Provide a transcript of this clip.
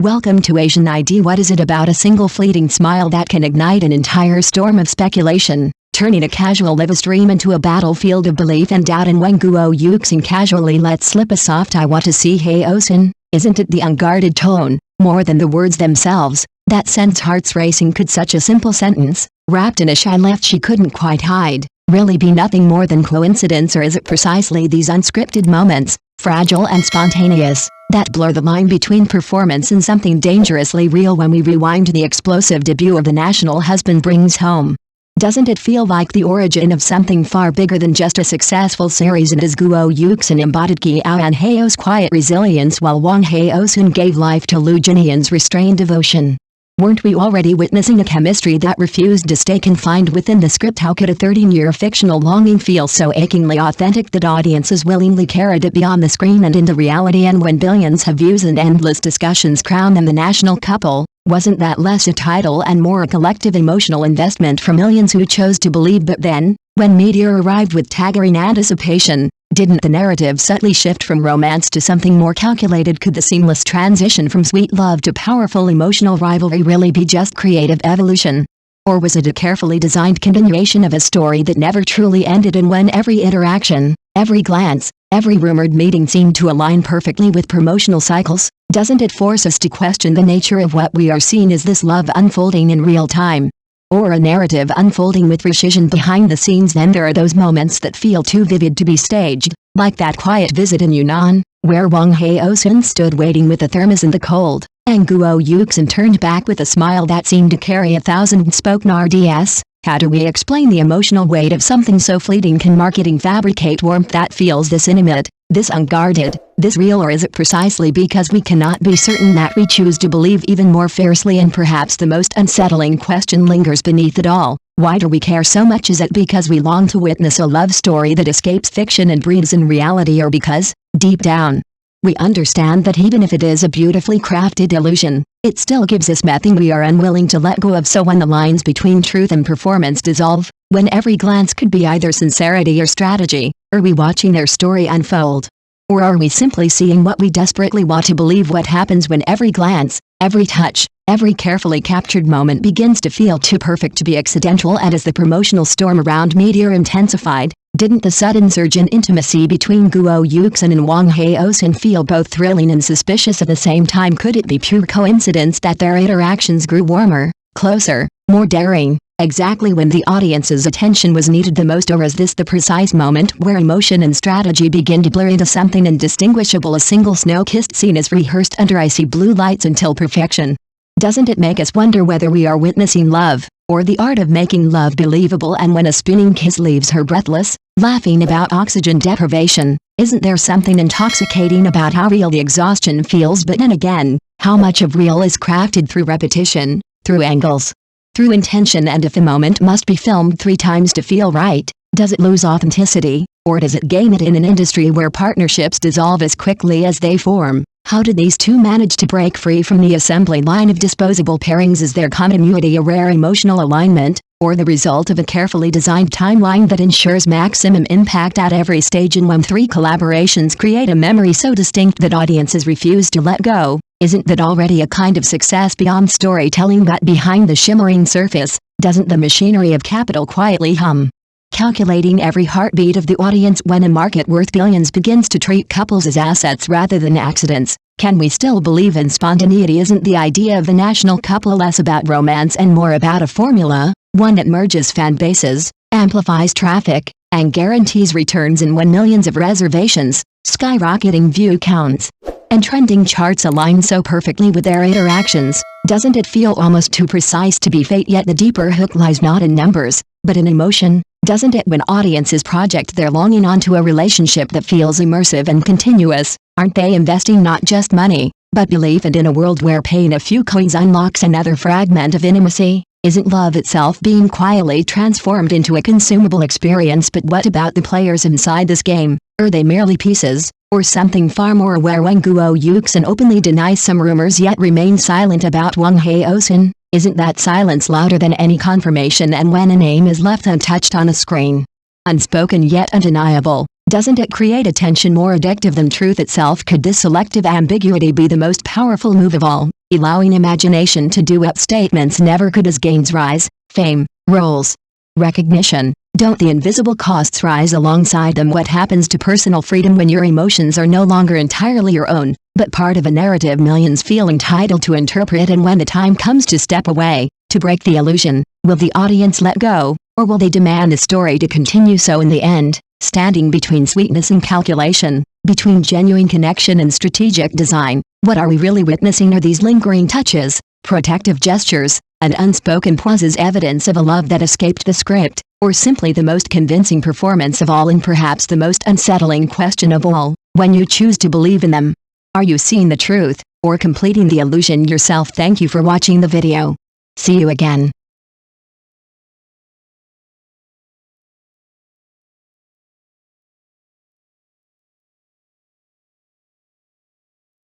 Welcome to Asian ID. What is it about a single fleeting smile that can ignite an entire storm of speculation, turning a casual live stream into a battlefield of belief and doubt? And when Guo Yuxin casually lets slip a soft "I want to see Hae-in," isn't it the unguarded tone, more than the words themselves, that sends hearts racing? Could such a simple sentence, wrapped in a shy laugh she couldn't quite hide, really be nothing more than coincidence? Or is it precisely these unscripted moments, fragile and spontaneous, that blur the line between performance and something dangerously real? When we rewind the explosive debut of The National Husband Brings Home, doesn't it feel like the origin of something far bigger than just a successful series? And as Guo Yuxin embodied Guo Yuxin's quiet resilience while Wang Haozhen gave life to Lu Jinian's restrained devotion, weren't we already witnessing a chemistry that refused to stay confined within the script? How could a 13-year fictional longing feel so achingly authentic that audiences willingly carried it beyond the screen and into reality? And when billions of views and endless discussions crown them the national couple, wasn't that less a title and more a collective emotional investment for millions who chose to believe? But then, when media arrived with staggering anticipation, didn't the narrative subtly shift from romance to something more calculated? Could the seamless transition from sweet love to powerful emotional rivalry really be just creative evolution? Or was it a carefully designed continuation of a story that never truly ended? And when every interaction, every glance, every rumored meeting seemed to align perfectly with promotional cycles, doesn't it force us to question the nature of what we are seeing? Is this love unfolding in real time, or a narrative unfolding with precision behind the scenes? Then there are those moments that feel too vivid to be staged, like that quiet visit in Yunnan, where Wang Haozhen stood waiting with a thermos in the cold, and Guo Yuxin turned back with a smile that seemed to carry 1,000 spoken RDS. How do we explain the emotional weight of something so fleeting? Can marketing fabricate warmth that feels this intimate, this unguarded, this real? Or is it precisely because we cannot be certain that we choose to believe even more fiercely? And perhaps the most unsettling question lingers beneath it all: why do we care so much? Is it because we long to witness a love story that escapes fiction and breathes in reality? Or because, deep down, we understand that even if it is a beautifully crafted illusion, it still gives us nothing we are unwilling to let go of? So when the lines between truth and performance dissolve, when every glance could be either sincerity or strategy, are we watching their story unfold? Or are we simply seeing what we desperately want to believe? What happens when every glance, every touch, every carefully captured moment begins to feel too perfect to be accidental? And as the promotional storm around media intensified, didn't the sudden surge in intimacy between Guo Yuxin and Wang Haozhen feel both thrilling and suspicious at the same time? Could it be pure coincidence that their interactions grew warmer, closer, more daring, exactly when the audience's attention was needed the most? Or is this the precise moment where emotion and strategy begin to blur into something indistinguishable? A single snow-kissed scene is rehearsed under icy blue lights until perfection. Doesn't it make us wonder whether we are witnessing love, or the art of making love believable? And when a spinning kiss leaves her breathless, laughing about oxygen deprivation, isn't there something intoxicating about how real the exhaustion feels? But then again, how much of real is crafted through repetition, through angles, through intention? And if a moment must be filmed 3 times to feel right, does it lose authenticity, or does it gain it? In an industry where partnerships dissolve as quickly as they form, how did these two manage to break free from the assembly line of disposable pairings? Is their continuity a rare emotional alignment, or the result of a carefully designed timeline that ensures maximum impact at every stage? And when 3 collaborations create a memory so distinct that audiences refuse to let go, isn't that already a kind of success beyond storytelling? But behind the shimmering surface, doesn't the machinery of capital quietly hum, calculating every heartbeat of the audience? When a market worth billions begins to treat couples as assets rather than accidents, can we still believe in spontaneity? Isn't the idea of the national couple less about romance and more about a formula, one that merges fan bases, amplifies traffic, and guarantees returns? And when millions of reservations, skyrocketing view counts, and trending charts align so perfectly with their interactions, doesn't it feel almost too precise to be fate? Yet the deeper hook lies not in numbers, but in emotion, doesn't it? When audiences project their longing onto a relationship that feels immersive and continuous, aren't they investing not just money, but belief? And in a world where paying a few coins unlocks another fragment of intimacy, isn't love itself being quietly transformed into a consumable experience? But what about the players inside this game? Are they merely pieces, or something far more aware? When Guo Yuxin openly denies some rumors yet remains silent about Wang Haozhen, isn't that silence louder than any confirmation? And when a name is left untouched on a screen, unspoken yet undeniable, doesn't it create a tension more addictive than truth itself? Could this selective ambiguity be the most powerful move of all? allowing imagination to do what statements never could as gains rise, fame, roles, recognition. Don't the invisible costs rise alongside them? What happens to personal freedom when your emotions are no longer entirely your own, but part of a narrative millions feel entitled to interpret? And when the time comes to step away, to break the illusion, will the audience let go, or will they demand the story to continue? So in the end, standing between sweetness and calculation, between genuine connection and strategic design, what are we really witnessing? Are these lingering touches, protective gestures, and unspoken pauses evidence of a love that escaped the script, or simply the most convincing performance of all, and perhaps the most unsettling question of all, when you choose to believe in them? Are you seeing the truth, or completing the illusion yourself? Thank you for watching the video. See you again.